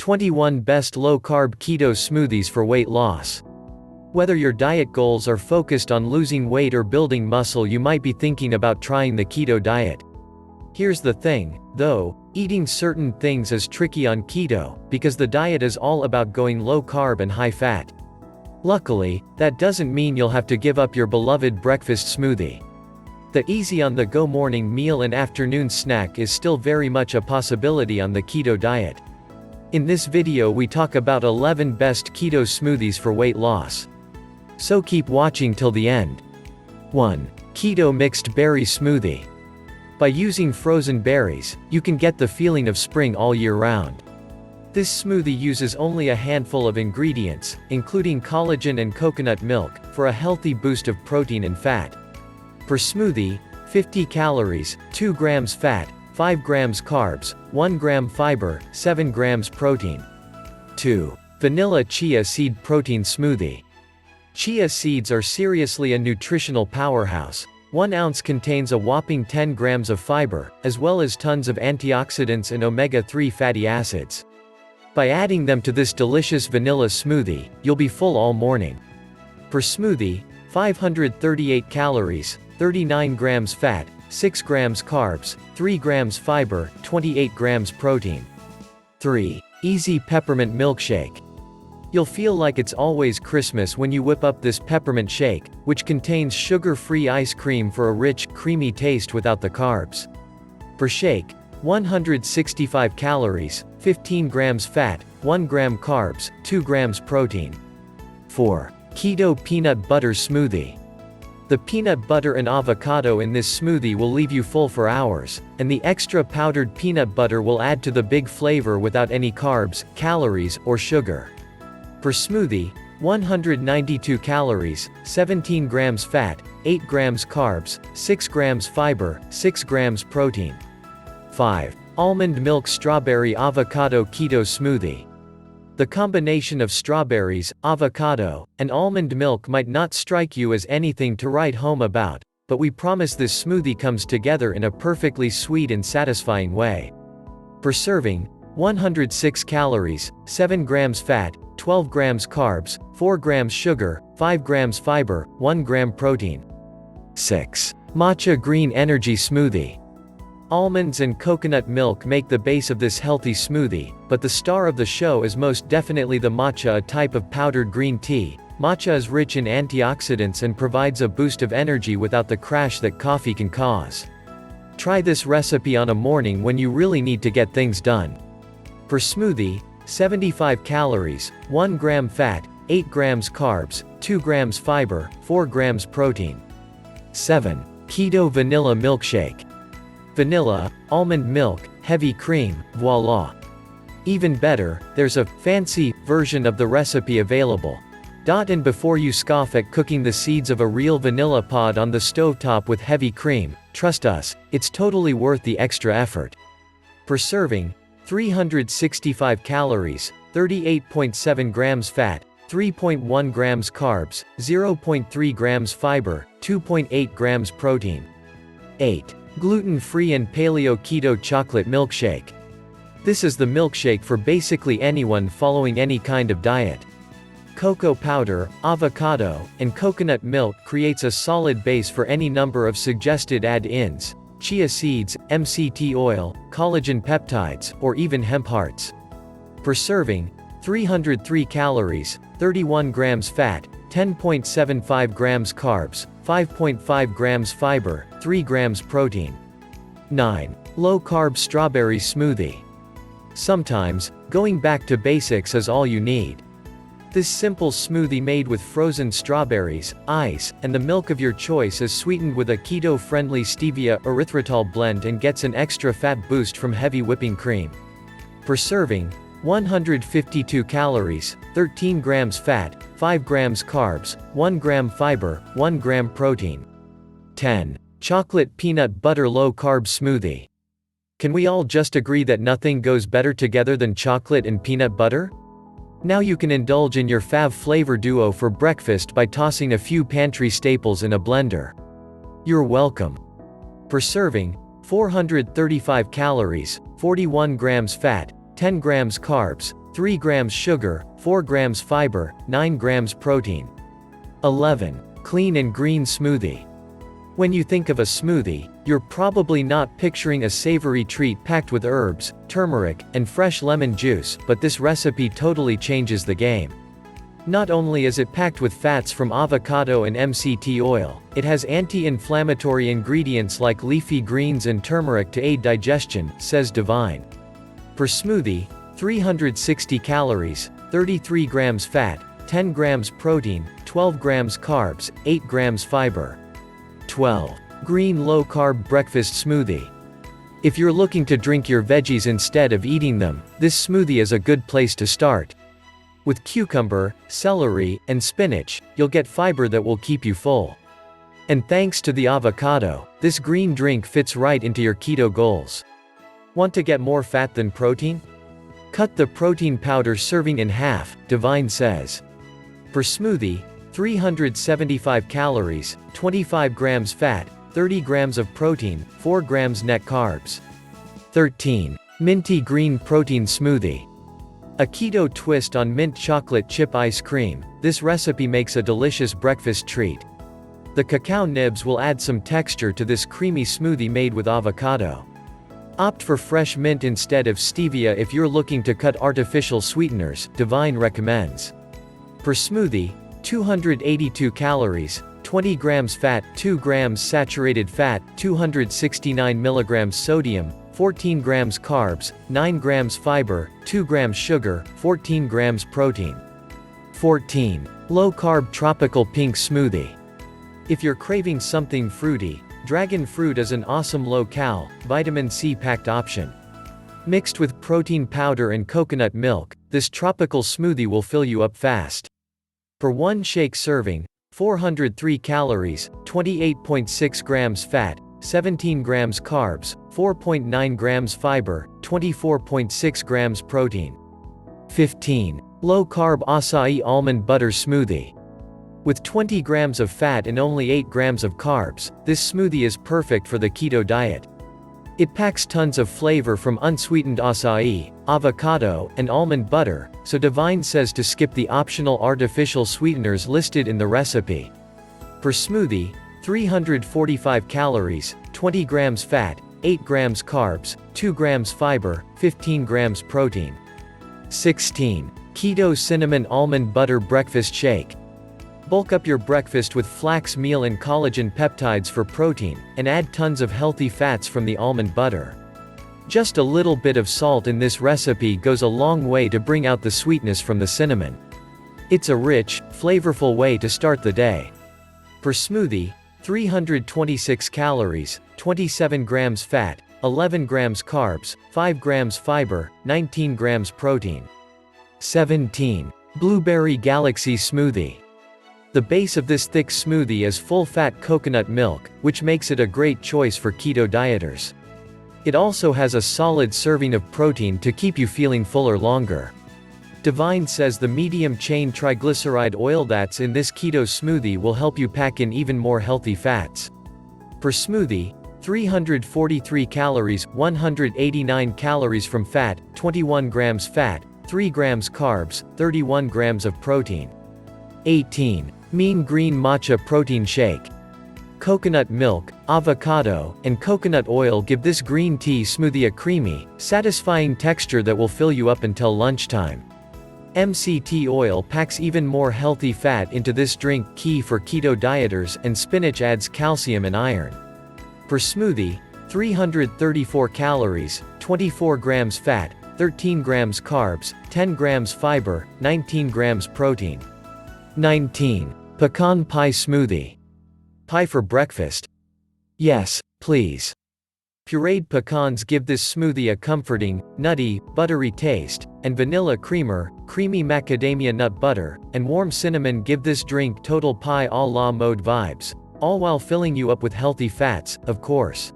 21 Best Low-Carb Keto Smoothies for Weight Loss. Whether your diet goals are focused on losing weight or building muscle, you might be thinking about trying the keto diet. Here's the thing, though, eating certain things is tricky on keto, because the diet is all about going low-carb and high-fat. Luckily, that doesn't mean you'll have to give up your beloved breakfast smoothie. The easy on-the-go morning meal and afternoon snack is still very much a possibility on the keto diet. In this video we talk about 11 best keto smoothies for weight loss. So keep watching till the end. 1. Keto Mixed Berry Smoothie. By using frozen berries, you can get the feeling of spring all year round. This smoothie uses only a handful of ingredients, including collagen and coconut milk, for a healthy boost of protein and fat. Per smoothie, 50 calories, 2 grams fat, 5 grams carbs, 1 gram fiber, 7 grams protein. 2. Vanilla Chia Seed Protein Smoothie. Chia seeds are seriously a nutritional powerhouse. 1 ounce contains a whopping 10 grams of fiber, as well as tons of antioxidants and omega-3 fatty acids. By adding them to this delicious vanilla smoothie, you'll be full all morning. Per smoothie, 538 calories, 39 grams fat, 6 grams carbs, 3 grams fiber, 28 grams protein. 3. Easy Peppermint Milkshake. You'll feel like it's always Christmas when you whip up this peppermint shake, which contains sugar-free ice cream for a rich, creamy taste without the carbs. Per shake, 165 calories, 15 grams fat, 1 gram carbs, 2 grams protein. 4. Keto Peanut Butter Smoothie. The peanut butter and avocado in this smoothie will leave you full for hours, and the extra powdered peanut butter will add to the big flavor without any carbs, calories, or sugar. Per smoothie, 192 calories, 17 grams fat, 8 grams carbs, 6 grams fiber, 6 grams protein. 5. Almond Milk Strawberry Avocado Keto Smoothie. The combination of strawberries, avocado, and almond milk might not strike you as anything to write home about, but we promise this smoothie comes together in a perfectly sweet and satisfying way. Per serving, 106 calories, 7 grams fat, 12 grams carbs, 4 grams sugar, 5 grams fiber, 1 gram protein. 6. Matcha Green Energy Smoothie. Almonds and coconut milk make the base of this healthy smoothie, but the star of the show is most definitely the matcha, a type of powdered green tea. Matcha is rich in antioxidants and provides a boost of energy without the crash that coffee can cause. Try this recipe on a morning when you really need to get things done. Per smoothie, 75 calories, 1 gram fat, 8 grams carbs, 2 grams fiber, 4 grams protein. 7. Keto Vanilla Milkshake. Vanilla, almond milk, heavy cream, voila. Even better, there's a fancy version of the recipe available. And before you scoff at cooking the seeds of a real vanilla pod on the stovetop with heavy cream, trust us, it's totally worth the extra effort. Per serving, 365 calories, 38.7 grams fat, 3.1 grams carbs, 0.3 grams fiber, 2.8 grams protein. 8. Gluten-free and paleo keto chocolate milkshake. This is the milkshake for basically anyone following any kind of diet. Cocoa powder, avocado, and coconut milk creates a solid base for any number of suggested add-ins: chia seeds, MCT oil, collagen peptides, or even hemp hearts. Per serving, 303 calories, 31 grams fat, 10.75 grams carbs, 5.5 grams fiber, 3 grams protein. 9. Low-Carb Strawberry Smoothie. Sometimes, going back to basics is all you need. This simple smoothie made with frozen strawberries, ice, and the milk of your choice is sweetened with a keto-friendly stevia erythritol blend and gets an extra fat boost from heavy whipping cream. Per serving, 152 calories, 13 grams fat, 5 grams carbs, 1 gram fiber, 1 gram protein. 10. Chocolate Peanut Butter Low-Carb Smoothie. Can we all just agree that nothing goes better together than chocolate and peanut butter? Now you can indulge in your fav flavor duo for breakfast by tossing a few pantry staples in a blender. You're welcome. Per serving, 435 calories, 41 grams fat, 10 grams carbs, 3 grams sugar, 4 grams fiber, 9 grams protein. 11. Clean and green smoothie. When you think of a smoothie, you're probably not picturing a savory treat packed with herbs, turmeric, and fresh lemon juice, but this recipe totally changes the game. Not only is it packed with fats from avocado and MCT oil, it has anti-inflammatory ingredients like leafy greens and turmeric to aid digestion, says Divine. Per smoothie, 360 calories, 33 grams fat, 10 grams protein, 12 grams carbs, 8 grams fiber. 12. Green low-carb breakfast smoothie. If you're looking to drink your veggies instead of eating them, this smoothie is a good place to start. With cucumber, celery, and spinach, you'll get fiber that will keep you full. And thanks to the avocado, this green drink fits right into your keto goals. Want to get more fat than protein? Cut the protein powder serving in half, Divine says. Per smoothie, 375 calories, 25 grams fat, 30 grams of protein, 4 grams net carbs. 13. Minty green protein smoothie. A keto twist on mint chocolate chip ice cream, this recipe makes a delicious breakfast treat. The cacao nibs will add some texture to this creamy smoothie made with avocado. Opt for fresh mint instead of stevia if you're looking to cut artificial sweeteners, Divine recommends. Per smoothie, 282 calories, 20 grams fat, 2 grams saturated fat, 269 milligrams sodium, 14 grams carbs, 9 grams fiber, 2 grams sugar, 14 grams protein. 14. Low-carb tropical pink smoothie. If you're craving something fruity, dragon fruit is an awesome low-cal, vitamin C-packed option. Mixed with protein powder and coconut milk, this tropical smoothie will fill you up fast. For one shake serving, 403 calories, 28.6 grams fat, 17 grams carbs, 4.9 grams fiber, 24.6 grams protein. 15. Low-carb acai almond butter smoothie. With 20 grams of fat and only 8 grams of carbs, this smoothie is perfect for the keto diet. It packs tons of flavor from unsweetened acai, avocado, and almond butter, so Divine says to skip the optional artificial sweeteners listed in the recipe. Per smoothie, 345 calories, 20 grams fat, 8 grams carbs, 2 grams fiber, 15 grams protein. 16. Keto cinnamon almond butter breakfast shake. Bulk up your breakfast with flax meal and collagen peptides for protein, and add tons of healthy fats from the almond butter. Just a little bit of salt in this recipe goes a long way to bring out the sweetness from the cinnamon. It's a rich, flavorful way to start the day. Per smoothie, 326 calories, 27 grams fat, 11 grams carbs, 5 grams fiber, 19 grams protein. 17. Blueberry Galaxy smoothie. The base of this thick smoothie is full-fat coconut milk, which makes it a great choice for keto dieters. It also has a solid serving of protein to keep you feeling fuller longer. Divine says the medium-chain triglyceride oil that's in this keto smoothie will help you pack in even more healthy fats. Per smoothie, 343 calories, 189 calories from fat, 21 grams fat, 3 grams carbs, 31 grams of protein. 18. Mean Green Matcha Protein Shake. Coconut milk, avocado, and coconut oil give this green tea smoothie a creamy, satisfying texture that will fill you up until lunchtime. MCT oil packs even more healthy fat into this drink, key for keto dieters, and spinach adds calcium and iron. Per smoothie, 334 calories, 24 grams fat, 13 grams carbs, 10 grams fiber, 19 grams protein. 19. Pecan pie smoothie. Pie for breakfast? Yes, please. Pureed pecans give this smoothie a comforting, nutty, buttery taste, and vanilla creamer, creamy macadamia nut butter, and warm cinnamon give this drink total pie a la mode vibes, all while filling you up with healthy fats, of course.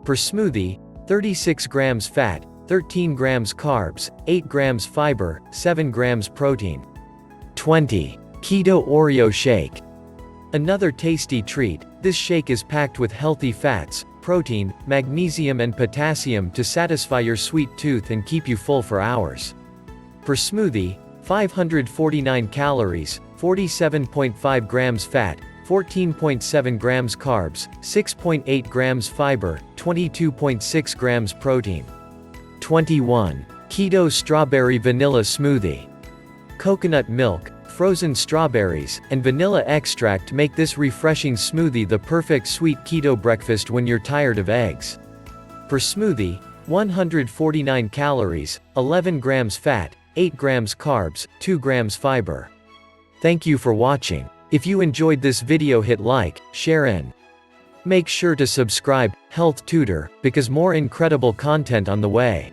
Per smoothie, 36 grams fat, 13 grams carbs, 8 grams fiber, 7 grams protein. 20. Keto Oreo Shake. Another tasty treat, this shake is packed with healthy fats, protein, magnesium and potassium to satisfy your sweet tooth and keep you full for hours. For smoothie, 549 calories, 47.5 grams fat, 14.7 grams carbs, 6.8 grams fiber, 22.6 grams protein. 21. Keto Strawberry Vanilla Smoothie. Coconut milk, frozen strawberries, and vanilla extract make this refreshing smoothie the perfect sweet keto breakfast when you're tired of eggs. For smoothie, 149 calories, 11 grams fat, 8 grams carbs, 2 grams fiber. Thank you for watching. If you enjoyed this video, hit like, share and make sure to subscribe, Health Tutor, because more incredible content on the way.